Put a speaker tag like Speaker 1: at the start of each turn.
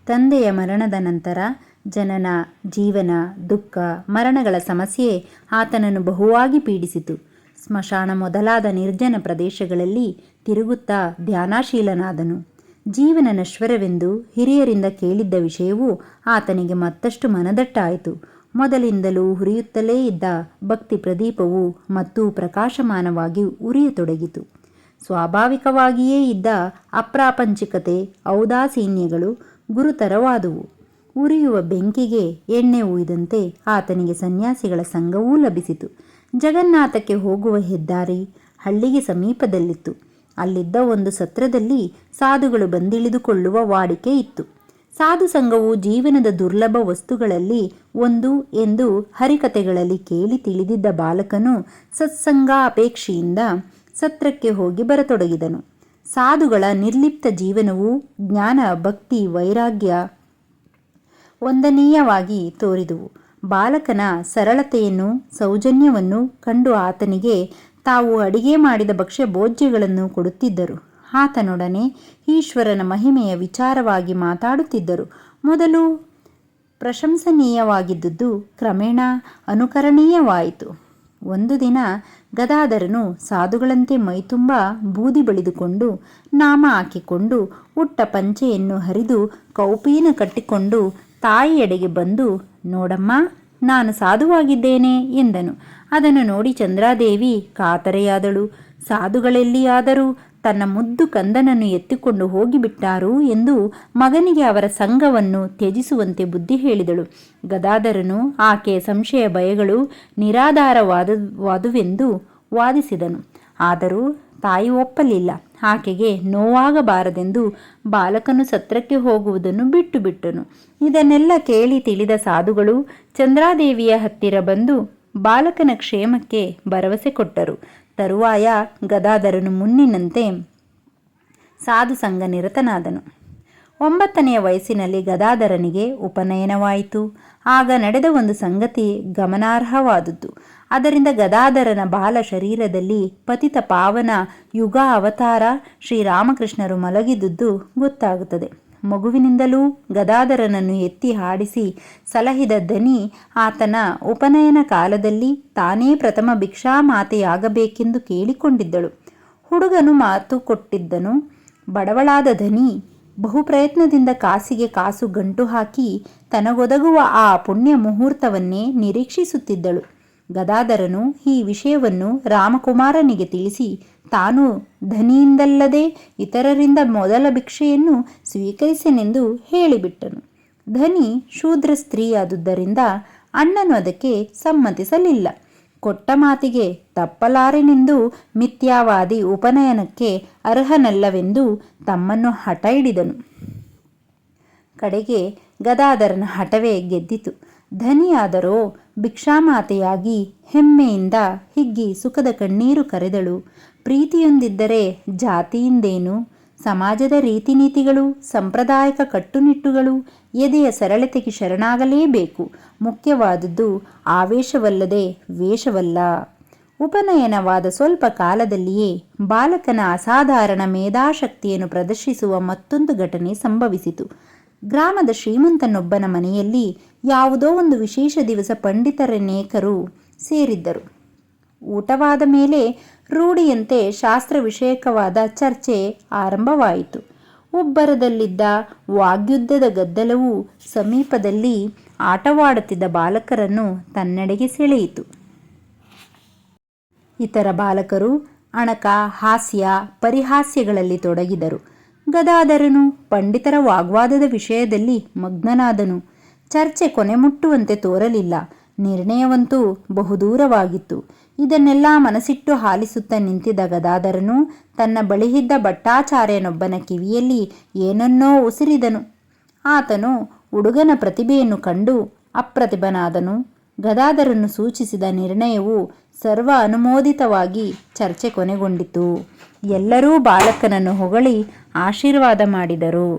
Speaker 1: ತಂದೆಯ ಮರಣದ ನಂತರ ಜನನ, ಜೀವನ, ದುಃಖ, ಮರಣಗಳ ಸಮಸ್ಯೆ ಆತನನ್ನು ಬಹುವಾಗಿ ಪೀಡಿಸಿತು. ಸ್ಮಶಾನ ಮೊದಲಾದ ನಿರ್ಜನ ಪ್ರದೇಶಗಳಲ್ಲಿ ತಿರುಗುತ್ತಾ ಧ್ಯಾನಾಶೀಲನಾದನು. ಜೀವನ ನಶ್ವರವೆಂದು ಹಿರಿಯರಿಂದ ಕೇಳಿದ್ದ ವಿಷಯವು ಆತನಿಗೆ ಮತ್ತಷ್ಟು ಮನದಟ್ಟಾಯಿತು. ಮೊದಲಿಂದಲೂ ಹುರಿಯುತ್ತಲೇ ಇದ್ದ ಭಕ್ತಿ ಪ್ರದೀಪವು ಮತ್ತೂ ಪ್ರಕಾಶಮಾನವಾಗಿ ಉರಿಯತೊಡಗಿತು. ಸ್ವಾಭಾವಿಕವಾಗಿಯೇ ಇದ್ದ ಅಪ್ರಾಪಂಚಿಕತೆ, ಔದಾಸೀನ್ಯಗಳು ಗುರುತರವಾದುವು. ಉರಿಯುವ ಬೆಂಕಿಗೆ ಎಣ್ಣೆ ಉಯ್ದಂತೆ ಆತನಿಗೆ ಸನ್ಯಾಸಿಗಳ ಸಂಘವೂ ಲಭಿಸಿತು. ಜಗನ್ನಾಥಕ್ಕೆ ಹೋಗುವ ಹೆದ್ದಾರಿ ಹಳ್ಳಿಗೆ ಸಮೀಪದಲ್ಲಿತ್ತು. ಅಲ್ಲಿದ್ದ ಒಂದು ಸತ್ರದಲ್ಲಿ ಸಾಧುಗಳು ಬಂದಿಳಿದುಕೊಳ್ಳುವ ವಾಡಿಕೆ ಇತ್ತು. ಸಾಧು ಸಂಘವು ಜೀವನದ ದುರ್ಲಭ ವಸ್ತುಗಳಲ್ಲಿ ಒಂದು ಎಂದು ಹರಿಕತೆಗಳಲ್ಲಿ ಕೇಳಿ ತಿಳಿದಿದ್ದ ಬಾಲಕನು ಸತ್ಸಂಗ ಅಪೇಕ್ಷೆಯಿಂದ ಸತ್ರಕ್ಕೆ ಹೋಗಿ ಬರತೊಡಗಿದನು. ಸಾಧುಗಳ ನಿರ್ಲಿಪ್ತ ಜೀವನವು ಜ್ಞಾನ, ಭಕ್ತಿ, ವೈರಾಗ್ಯ ವಂದನೀಯವಾಗಿ ತೋರಿದುವು. ಬಾಲಕನ ಸರಳತೆಯನ್ನು, ಸೌಜನ್ಯವನ್ನು ಕಂಡು ಆತನಿಗೆ ತಾವು ಅಡಿಗೆ ಮಾಡಿದ ಭಕ್ಷ್ಯ ಭೋಜ್ಯಗಳನ್ನು ಕೊಡುತ್ತಿದ್ದರು. ಆತನೊಡನೆ ಈಶ್ವರನ ಮಹಿಮೆಯ ವಿಚಾರವಾಗಿ ಮಾತಾಡುತ್ತಿದ್ದರು. ಮೊದಲು ಪ್ರಶಂಸನೀಯವಾಗಿದ್ದುದು ಕ್ರಮೇಣ ಅನುಕರಣೀಯವಾಯಿತು. ಒಂದು ದಿನ ಗದಾಧರನು ಸಾಧುಗಳಂತೆ ಮೈತುಂಬ ಬೂದಿ ಬಳಿದುಕೊಂಡು, ನಾಮ ಹಾಕಿಕೊಂಡು, ಉಟ್ಟ ಪಂಚೆಯನ್ನು ಹರಿದು ಕೌಪೀನ ಕಟ್ಟಿಕೊಂಡು ತಾಯಿಯೆಡೆಗೆ ಬಂದು, ನೋಡಮ್ಮ, ನಾನು ಸಾಧುವಾಗಿದ್ದೇನೆ ಎಂದನು. ಅದನ್ನು ನೋಡಿ ಚಂದ್ರಾದೇವಿ ಕಾತರೆಯಾದಳು. ಸಾಧುಗಳೆಲ್ಲಿಯಾದರೂ ತನ್ನ ಮುದ್ದು ಕಂದನನ್ನು ಎತ್ತಿಕೊಂಡು ಹೋಗಿಬಿಟ್ಟಾರು ಎಂದು ಮಗನಿಗೆ ಅವರ ಸಂಘವನ್ನು ತ್ಯಜಿಸುವಂತೆ ಬುದ್ಧಿ ಹೇಳಿದಳು. ಗದಾಧರನು ಆಕೆಯ ಸಂಶಯ ಭಯಗಳು ನಿರಾಧಾರವಾದುವೆಂದು ವಾದಿಸಿದನು. ಆದರೂ ತಾಯಿ ಒಪ್ಪಲಿಲ್ಲ. ಆಕೆಗೆ ನೋವಾಗಬಾರದೆಂದು ಬಾಲಕನು ಸತ್ರಕ್ಕೆ ಹೋಗುವುದನ್ನು ಬಿಟ್ಟನು. ಇದನ್ನೆಲ್ಲ ಕೇಳಿ ತಿಳಿದ ಸಾಧುಗಳು ಚಂದ್ರಾದೇವಿಯ ಹತ್ತಿರ ಬಂದು ಬಾಲಕನ ಕ್ಷೇಮಕ್ಕೆ ಭರವಸೆ ಕೊಟ್ಟರು. ತರುವಾಯ ಗದಾಧರನು ಮುನ್ನಿನಂತೆ ಸಾಧು ಸಂಘ ನಿರತನಾದನು. 9ನೆಯ ವಯಸ್ಸಿನಲ್ಲಿ ಗದಾಧರನಿಗೆ ಉಪನಯನವಾಯಿತು. ಆಗ ನಡೆದ ಒಂದು ಸಂಗತಿ ಗಮನಾರ್ಹವಾದುದು. ಅದರಿಂದ ಗದಾಧರನ ಬಾಲ ಶರೀರದಲ್ಲಿ ಪತಿತ ಪಾವನ ಯುಗ ಅವತಾರ ಶ್ರೀರಾಮಕೃಷ್ಣರು ಮಲಗಿದ್ದುದು ಗೊತ್ತಾಗುತ್ತದೆ. ಮಗುವಿನಿಂದಲೂ ಗದಾಧರನನ್ನು ಎತ್ತಿ ಹಾಡಿಸಿ ಸಲಹಿದ ದನಿ ಆತನ ಉಪನಯನ ಕಾಲದಲ್ಲಿ ತಾನೇ ಪ್ರಥಮ ಭಿಕ್ಷಾಮಾತೆಯಾಗಬೇಕೆಂದು ಕೇಳಿಕೊಂಡಿದ್ದಳು. ಹುಡುಗನು ಮಾತು ಕೊಟ್ಟಿದ್ದನು. ಬಡವಳಾದ ಧನಿ ಬಹುಪ್ರಯತ್ನದಿಂದ ಕಾಸಿಗೆ ಕಾಸು ಗಂಟು ಹಾಕಿ ತನಗೊದಗುವ ಆ ಪುಣ್ಯ ಮುಹೂರ್ತವನ್ನೇ ನಿರೀಕ್ಷಿಸುತ್ತಿದ್ದಳು. ಗದಾಧರನು ಈ ವಿಷಯವನ್ನು ರಾಮಕುಮಾರನಿಗೆ ತಿಳಿಸಿ ತಾನು ಧನಿಯಿಂದಲ್ಲದೆ ಇತರರಿಂದ ಮೊದಲ ಭಿಕ್ಷೆಯನ್ನು ಸ್ವೀಕರಿಸನೆಂದು ಹೇಳಿಬಿಟ್ಟನು. ಧನಿ ಶೂದ್ರ ಸ್ತ್ರೀಯಾದುದರಿಂದ ಅಣ್ಣನು ಅದಕ್ಕೆ ಸಮ್ಮತಿಸಲಿಲ್ಲ. ಕೊಟ್ಟ ಮಾತಿಗೆ ತಪ್ಪಲಾರೆನೆಂದು ಮಿಥ್ಯಾವಾದಿ ಉಪನಯನಕ್ಕೆ ಅರ್ಹನಲ್ಲವೆಂದು ತಮ್ಮನ್ನು ಹಠ ಹಿಡಿದನು. ಕಡೆಗೆ ಗದಾಧರನ ಹಠವೇ ಗೆದ್ದಿತು. ಧನಿಯಾದರೋ ಭಿಕ್ಷಾಮಾತೆಯಾಗಿ ಹೆಮ್ಮೆಯಿಂದ ಹಿಗ್ಗಿ ಸುಖದ ಕಣ್ಣೀರು ಕರೆದಳು. ಪ್ರೀತಿಯೊಂದಿದ್ದರೆ ಜಾತಿಯಿಂದೇನು? ಸಮಾಜದ ರೀತಿನೀತಿಗಳು, ಸಾಂಪ್ರದಾಯಿಕ ಕಟ್ಟುನಿಟ್ಟುಗಳು, ಎದೆಯ ಸರಳತೆಗೆ ಶರಣಾಗಲೇಬೇಕು. ಮುಖ್ಯವಾದುದು ಆವೇಶವಲ್ಲದೆ ವೇಷವಲ್ಲ. ಉಪನಯನವಾದ ಸ್ವಲ್ಪ ಕಾಲದಲ್ಲಿಯೇ ಬಾಲಕನ ಅಸಾಧಾರಣ ಮೇಧಾಶಕ್ತಿಯನ್ನು ಪ್ರದರ್ಶಿಸುವ ಮತ್ತೊಂದು ಘಟನೆ ಸಂಭವಿಸಿತು. ಗ್ರಾಮದ ಶ್ರೀಮಂತನೊಬ್ಬನ ಮನೆಯಲ್ಲಿ ಯಾವುದೋ ಒಂದು ವಿಶೇಷ ದಿವಸ ಪಂಡಿತರನೇಕರು ಸೇರಿದ್ದರು. ಊಟವಾದ ಮೇಲೆ ರೂಢಿಯಂತೆ ಶಾಸ್ತ್ರ ವಿಷಯಕವಾದ ಚರ್ಚೆ ಆರಂಭವಾಯಿತು. ಉಬ್ಬರದಲ್ಲಿದ್ದ ವಾಗ್ಯುದ್ಧದ ಗದ್ದಲವು ಸಮೀಪದಲ್ಲಿ ಆಟವಾಡುತ್ತಿದ್ದ ಬಾಲಕರನ್ನು ತನ್ನೆಡೆಗೆ ಸೆಳೆಯಿತು. ಇತರ ಬಾಲಕರು ಅಣಕ, ಹಾಸ್ಯ, ಪರಿಹಾಸ್ಯಗಳಲ್ಲಿ ತೊಡಗಿದರು. ಗದಾಧರನು ಪಂಡಿತರ ವಾಗ್ವಾದದ ವಿಷಯದಲ್ಲಿ ಮಗ್ನನಾದನು. ಚರ್ಚೆ ಕೊನೆ ಮುಟ್ಟುವಂತೆ ತೋರಲಿಲ್ಲ. ನಿರ್ಣಯವಂತೂ ಬಹುದೂರವಾಗಿತ್ತು. ಇದನ್ನೆಲ್ಲ ಮನಸ್ಸಿಟ್ಟು ಆಲಿಸುತ್ತಾ ನಿಂತಿದ್ದ ಗದಾಧರನು ತನ್ನ ಬಳಿಯಿದ್ದ ಭಟ್ಟಾಚಾರ್ಯನೊಬ್ಬನ ಕಿವಿಯಲ್ಲಿ ಏನನ್ನೋ ಉಸಿರಿದನು. ಆತನು ಹುಡುಗನ ಪ್ರತಿಭೆಯನ್ನು ಕಂಡು ಅಪ್ರತಿಭನಾದನು. ಗದಾಧರನು ಸೂಚಿಸಿದ ನಿರ್ಣಯವು ಸರ್ವ ಅನುಮೋದಿತವಾಗಿ ಚರ್ಚೆ ಕೊನೆಗೊಂಡಿತು. ಎಲ್ಲರೂ ಬಾಲಕನನ್ನು ಹೊಗಳಿ ಆಶೀರ್ವಾದ ಮಾಡಿದರು.